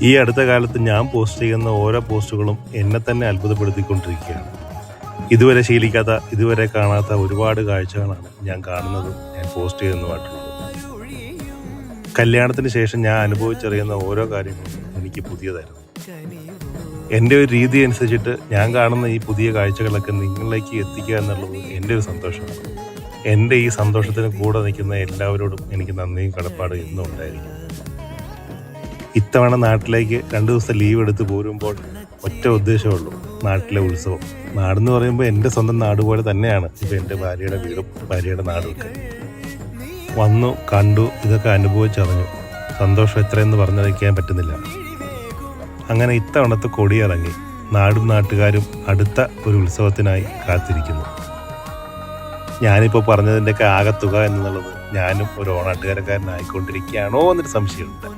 ഈ അടുത്ത കാലത്ത് ഞാൻ പോസ്റ്റ് ചെയ്യുന്ന ഓരോ പോസ്റ്റുകളും എന്നെ തന്നെ അത്ഭുതപ്പെടുത്തിക്കൊണ്ടിരിക്കുകയാണ്. ഇതുവരെ ശീലിക്കാത്ത, ഇതുവരെ കാണാത്ത ഒരുപാട് കാഴ്ചകളാണ് ഞാൻ കാണുന്നതും ഞാൻ പോസ്റ്റ് ചെയ്യുന്നതുമായിട്ടുള്ളത്. കല്യാണത്തിന് ശേഷം ഞാൻ അനുഭവിച്ചറിയുന്ന ഓരോ കാര്യങ്ങളും എനിക്ക് പുതിയതായിരുന്നു. എൻ്റെ ഒരു രീതി അനുസരിച്ചിട്ട് ഞാൻ കാണുന്ന ഈ പുതിയ കാഴ്ചകളൊക്കെ നിങ്ങളിലേക്ക് എത്തിക്കുക എന്നുള്ളത് എൻ്റെ ഒരു സന്തോഷമാണ്. എൻ്റെ ഈ സന്തോഷത്തിന് കൂടെ നിൽക്കുന്ന എല്ലാവരോടും എനിക്ക് നന്ദിയും കടപ്പാടും എന്നും ഉണ്ടായിരിക്കും. ഇത്തവണ നാട്ടിലേക്ക് 2 ദിവസം ലീവ് എടുത്ത് പോരുമ്പോൾ ഒറ്റ ഉദ്ദേശമുള്ളൂ, നാട്ടിലെ ഉത്സവം. നാടെന്ന് പറയുമ്പോൾ എൻ്റെ സ്വന്തം നാട് പോലെ തന്നെയാണ് ഇപ്പോൾ എൻ്റെ ഭാര്യയുടെ വീടും ഭാര്യയുടെ നാടുമൊക്കെ. വന്നു കണ്ടു, ഇതൊക്കെ അനുഭവിച്ചറിഞ്ഞു. സന്തോഷം എത്രയെന്ന് പറഞ്ഞറിയിക്കാൻ പറ്റുന്നില്ല. അങ്ങനെ ഇത്തവണത്തെ കൊടിയിറങ്ങി നാടും നാട്ടുകാരും അടുത്ത ഒരു ഉത്സവത്തിനായി കാത്തിരിക്കുന്നു. ഞാനിപ്പോൾ പറഞ്ഞതിൻ്റെയൊക്കെ ആകത്തുക എന്നുള്ളത് ഞാനും ഒരു ഓണാട്ടുകാരക്കാരനായിക്കൊണ്ടിരിക്കുകയാണോ എന്നൊരു സംശയമുണ്ട്.